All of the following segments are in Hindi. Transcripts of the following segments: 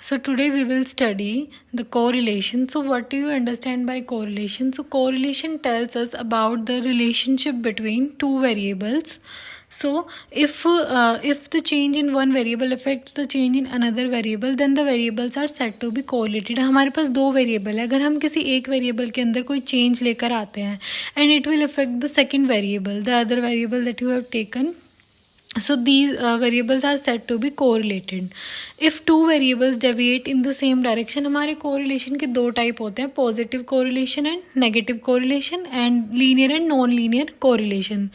So today we will study the correlation. So what do you understand by correlation? So correlation tells us about the relationship between two variables. So if the change in one variable affects the change in another variable, then the variables are said to be correlated. हमारे पास दो वेरिएबल है, अगर हम किसी एक वेरिएबल के अंदर कोई चेंज लेकर आते हैं and it will affect the second variable, the other variable that you have taken. So these variables are said to be correlated. If two variables deviate in the same direction, हमारे correlation के दो type होते हैं, positive correlation and negative correlation, and linear and non-linear correlation.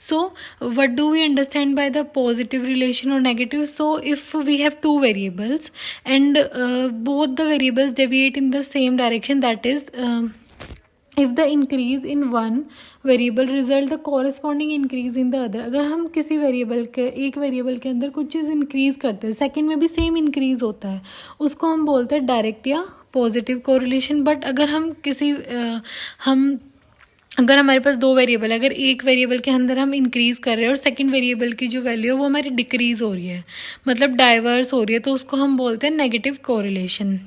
So what do we understand by the positive relation or negative? So if we have two variables and both the variables deviate in the same direction, that is if the increase in one variable result the corresponding increase in the other. अगर हम किसी वेरिएबल के एक वेरिएबल के अंदर कुछ चीज़ इंक्रीज करते हैं, सेकंड में भी सेम इंक्रीज होता है, उसको हम बोलते हैं डायरेक्ट या पॉजिटिव कोरिलेशन. बट अगर हम अगर हमारे पास दो वेरिएबल है, अगर एक वेरिएबल के अंदर हम इंक्रीज कर रहे हैं और सेकंड वेरिएबल की जो वैल्यू है वो हमारी डिक्रीज हो रही है, मतलब डाइवर्स हो रही है, तो उसको हम बोलते हैं negative correlation.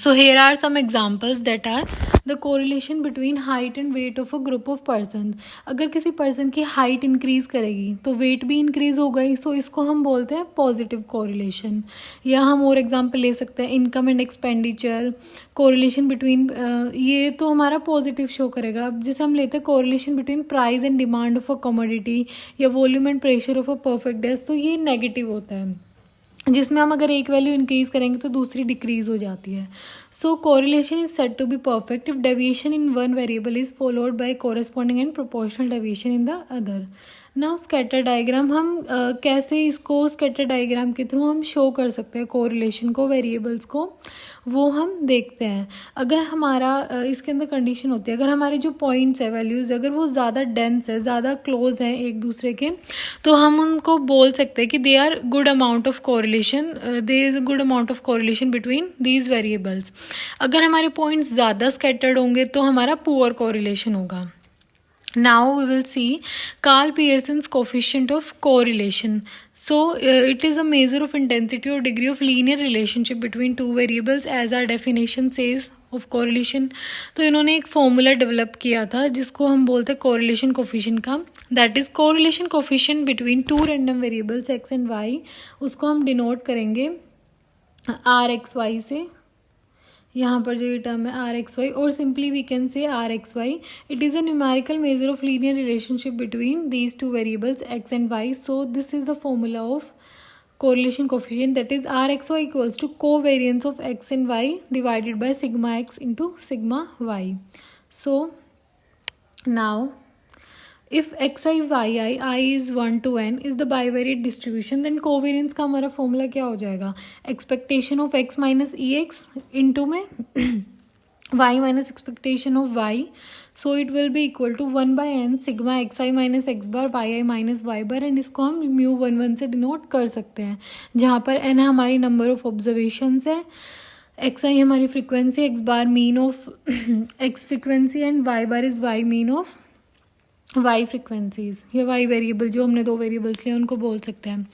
So here are some examples that are the correlation between height and weight of a group of persons. अगर किसी पर्सन की हाइट इंक्रीज करेगी तो वेट भी इंक्रीज हो गई, सो इसको हम बोलते हैं पॉजिटिव कोरिलेशन. या हम और एग्जांपल ले सकते हैं income and expenditure, correlation between, ये तो हमारा पॉजिटिव शो करेगा. अब जैसे हम लेते हैं correlation between price and demand of a commodity या volume and pressure of a perfect desk, तो ये नेगेटिव होता है, जिसमें हम अगर एक वैल्यू इंक्रीज करेंगे तो दूसरी डिक्रीज हो जाती है. So correlation is said to be perfect if deviation in one variable is followed by corresponding and proportional deviation in the other. Now scatter diagram, हम कैसे इसको स्कैटर डायग्राम के थ्रू हम शो कर सकते हैं कोरिलेशन को, वेरिएबल्स को, वो हम देखते हैं. अगर हमारा इसके अंदर कंडीशन होती है, अगर हमारे जो पॉइंट्स है, वैल्यूज़, अगर वो ज़्यादा डेंस है, ज़्यादा क्लोज हैं एक दूसरे के, तो हम उनको बोल सकते हैं कि they are good amount of correlation, there is a good amount of correlation between these variables. अगर हमारे पॉइंट्स ज़्यादा स्कैटर्ड होंगे तो हमारा पुअर कोरिलेशन होगा. Now we will see Karl Pearson's coefficient of correlation. So it is a measure of intensity or degree of linear relationship between two variables as our definition says of correlation. तो इन्होंने एक फॉर्मूला डेवलप किया था जिसको हम बोलते हैं कोरिलेशन कोफिशिएंट का. That is correlation coefficient between two random variables X and Y. उसको हम डिनोट करेंगे आर एक्स वाई से. यहाँ पर जो ये टर्म है आर एक्स वाई, और simply we can say R X Y. It is a numerical measure of linear relationship between these two variables X and Y. So this is the formula of correlation coefficient, that is rxy equals to covariance of x and y divided by sigma x into sigma y. So now if xi yi I is 1 to n is the bivariate distribution, then covariance का हमारा फॉर्मूला क्या हो जाएगा, expectation of x minus E X into में y minus expectation of y. So it will be equal to 1 by N sigma X I minus X bar Y I minus Y bar. And इसको हम म्यू 1 से डिनोट कर सकते हैं, जहाँ पर एन हमारी नंबर ऑफ ऑब्जर्वेशंस है, एक्स आई हमारी frequency, X bar mean of X frequency, and Y bar is Y mean of Y frequencies या वाई वेरिएबल, जो हमने दो वेरिएबल्स लिए उनको बोल सकते हैं.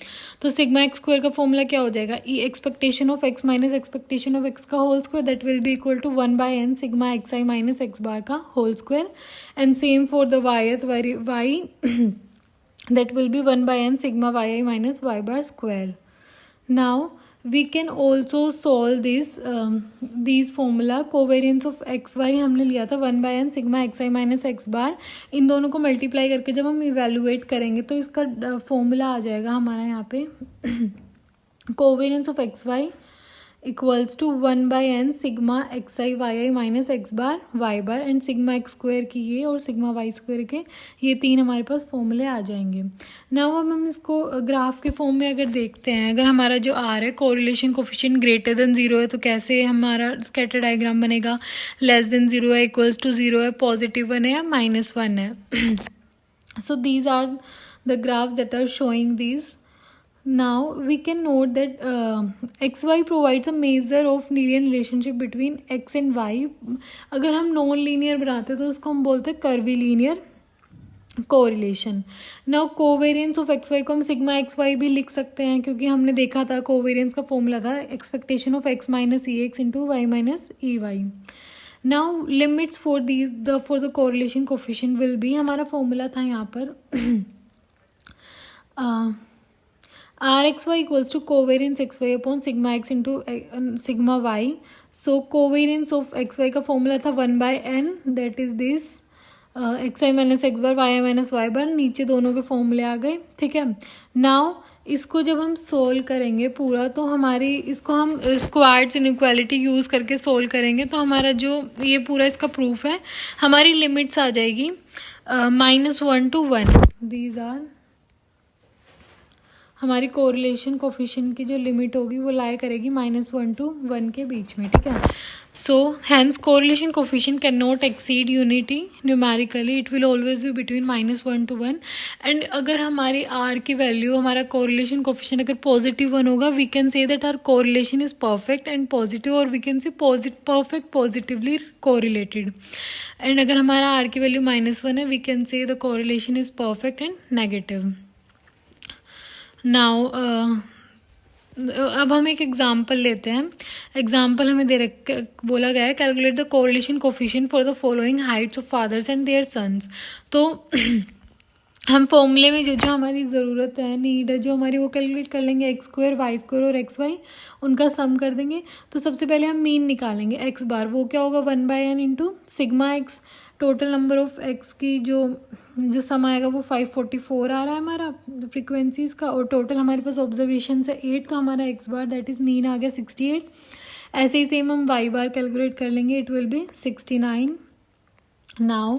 तो सिग्मा एक्स स्क्वायर का फॉर्मूला क्या हो जाएगा, E expectation of X minus expectation of X का whole square, that will be equal to 1 by N sigma X I minus X bar का whole square. And same for the Y that will be 1 by N sigma Y I minus Y bar square. Now we can also solve these formula. covariance of X Y हमने लिया था 1 by N sigma X I minus X bar. इन दोनों को मल्टीप्लाई करके जब हम इवेलुएट करेंगे तो इसका फॉर्मूला आ जाएगा हमारा यहाँ पे covariance of X Y equals to 1 by N sigma X I Y I minus X bar Y bar, and sigma x square की ये और सिग्मा वाई स्क्वायर के ये तीन हमारे पास फॉर्मूले आ जाएंगे. नाउ अब हम इसको ग्राफ के फॉर्म में अगर देखते हैं, अगर हमारा जो आर है कोरिलेशन कोफिशिएंट ग्रेटर देन 0 है तो कैसे हमारा स्कैटर डायग्राम बनेगा, लेस देन 0 है, इक्वल्स टू 0 है, पॉजिटिव 1 है या -1 है. So these are the graphs that are showing these. Now we can note that xy provides a measure of linear relationship between x and y. अगर हम नॉन लीनियर बनाते हैं तो उसको हम बोलते हैं curvilinear correlation. Now covariance of X Y को हम सिग्मा एक्स वाई भी लिख सकते हैं, क्योंकि हमने देखा था कोवेरियंस का फॉर्मूला था expectation of X minus E X into Y minus E Y. Now limits for the correlation coefficient will be, हमारा फॉर्मूला था यहाँ पर R X Y equals to covariance X Y upon sigma X into sigma Y. So covariance of X Y का फॉर्मूला था 1/n, that is this X I minus X bar Y I minus Y bar, नीचे दोनों के फॉर्मूले आ गए, ठीक है। नाउ इसको जब हम सोल्व करेंगे पूरा, तो हमारी इसको हम स्क्वायर्ड्स इनइक्वालिटी यूज़ करके सोल्व करेंगे, तो हमारा जो ये पूरा इसका प्रूफ है, हमारी लिमिट्स आ जाएगी -1 to 1। दीज आर हमारी कोरिलेशन कोफिशिएंट की जो लिमिट होगी वो लाई करेगी -1 to 1 के बीच में, ठीक है। So hence correlation coefficient can not exceed unity numerically, it will always be between -1 to 1। And अगर हमारी आर की वैल्यू, हमारा कोरिलेशन कोफिशिएंट अगर +1 होगा, we can say that R correlation is perfect and positive, और we can say perfect positively correlated. And अगर हमारा आर की वैल्यू -1 है, we can say the correlation is perfect and negative. Now अब हम एक एग्जाम्पल लेते हैं। एग्जाम्पल हमें बोला गया है calculate the correlation coefficient for the following heights of fathers and their sons. तो हम फॉर्मूले में जो जो हमारी ज़रूरत है, नीड है जो हमारी, वो कैलकुलेट कर लेंगे। एक्स स्क्वायर वाई स्क्वायर और एक्स वाई, उनका सम कर देंगे। तो सबसे पहले हम मीन निकालेंगे एक्स बार, वो क्या होगा 1/n into sigma x. Total number of x की जो सम आएगा वो 544 आ रहा है हमारा फ्रीक्वेंसीज का, और टोटल हमारे पास ऑब्जर्वेशन है 8, तो हमारा X bar that is mean आ गया 68। ऐसे ही सेम हम वाई बार कैलकुलेट कर लेंगे, इट विल बी 69। नाउ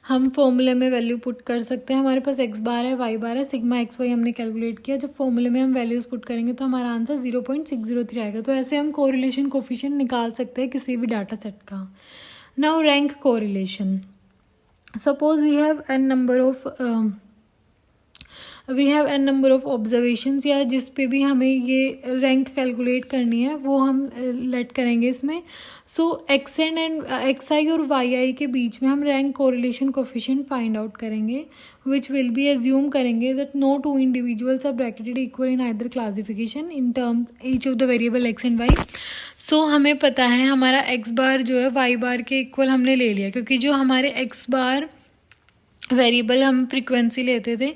हम फॉर्मूले में वैल्यू पुट कर सकते हैं, हमारे पास एक्स बार है वाई बार है, सिग्मा एक्स वाई हमने कैलकुलेट किया। जब फॉर्मूले में हम वैल्यूज़ पुट करेंगे तो हमारा आंसर 0.603 आएगा। तो ऐसे हम कोरिलेशन कोफिशिएंट निकाल सकते हैं किसी भी डाटा सेट का। Now rank correlation, suppose we have n number of observations, या जिस पे भी हमें ये रैंक कैलकुलेट करनी है वो हम लेट करेंगे इसमें। सो एक्स आई और वाई आई के बीच में हम rank correlation coefficient find out करेंगे, विच विल बी एज्यूम करेंगे that no two individuals are bracketed equal in either classification in terms each of the variable X and Y. So हमें पता है हमारा एक्स बार जो है वाई बार के इक्वल हमने ले लिया, क्योंकि जो हमारे एक्स बार वेरिएबल हम फ्रीक्वेंसी लेते थे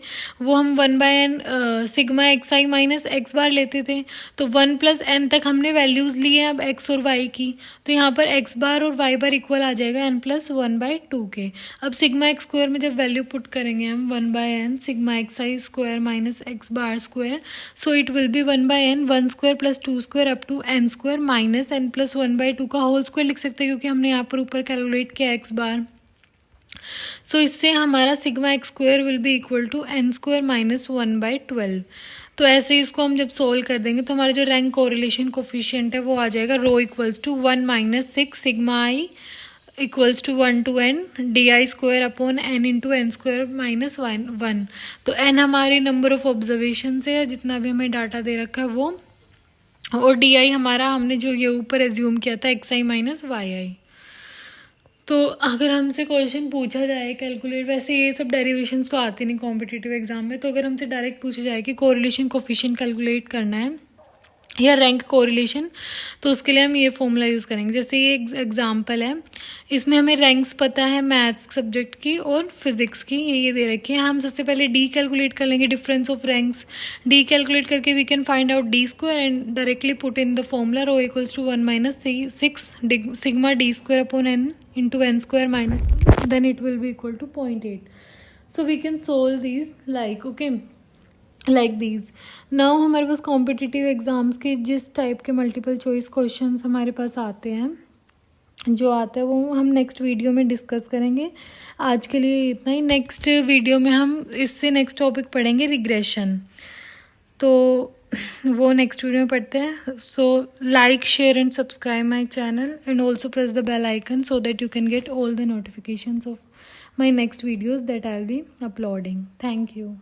वो हम 1/n sigma X I minus X बार लेते थे। तो 1 + n तक हमने वैल्यूज़ ली हैं अब एक्स और वाई की, तो यहाँ पर एक्स बार और वाई बार इक्वल आ जाएगा n + 1/2 के। अब सिग्मा एक्स स्क्वायर में जब वैल्यू पुट करेंगे हम 1/n sigma X I square minus X bar square, so it will be 1/n 1 square + 2 square up to n square minus n + 1/2 का होल स्क्वायर लिख सकते हैं, क्योंकि हमने यहाँ पर ऊपर कैलकुलेट किया एक्स बार। सो इससे हमारा sigma x square will be equal to n square minus 1/12। तो ऐसे इसको हम जब सोल्व कर देंगे तो हमारा जो रैंक कोरिलेशन कोफिशिएंट है वो आ जाएगा rho equals to 1 - 6 sigma I equals to 1 to n D I square upon n into N square minus 1। तो n हमारी नंबर ऑफ ऑब्जर्वेशन से, जितना भी हमें डाटा दे रखा है वो, और डी आई हमारा हमने जो ये ऊपर एज्यूम किया था एक्स आई माइनस वाई आई। तो अगर हमसे क्वेश्चन पूछा जाए कैलकुलेट, वैसे ये सब डेरिवेशंस तो आते नहीं कॉम्पिटिटिव एग्जाम में, तो अगर हमसे डायरेक्ट पूछा जाए कि कोरिलेशन कोफिशिएंट कैलकुलेट करना है या रैंक कोरिलेशन, तो उसके लिए हम ये फॉर्मूला यूज़ करेंगे। जैसे ये एग्जाम्पल है, इसमें हमें रैंक्स पता है मैथ्स सब्जेक्ट की और फिजिक्स की, ये दे रखी है। हम सबसे पहले डी कैलकुलेट कर लेंगे, difference of ranks. D calculate करके we can find out D square and directly put in the formula rho equals to 1 - 6 sigma D square upon n into n square minus, then it will be equal to 0.8. So we can solve these like these. Now हमारे पास कॉम्पिटिटिव एग्जाम्स के जिस टाइप के मल्टीपल चॉइस क्वेश्चंस हमारे पास आते हैं, जो आता है वो हम नेक्स्ट वीडियो में डिस्कस करेंगे। आज के लिए इतना ही। नेक्स्ट वीडियो में हम इससे नेक्स्ट टॉपिक पढ़ेंगे रिग्रेशन, तो वो नेक्स्ट वीडियो में पढ़ते हैं। So like share and subscribe my channel and also press the bell icon so that you can get all the notifications of my next videos that I will be uploading. Thank you.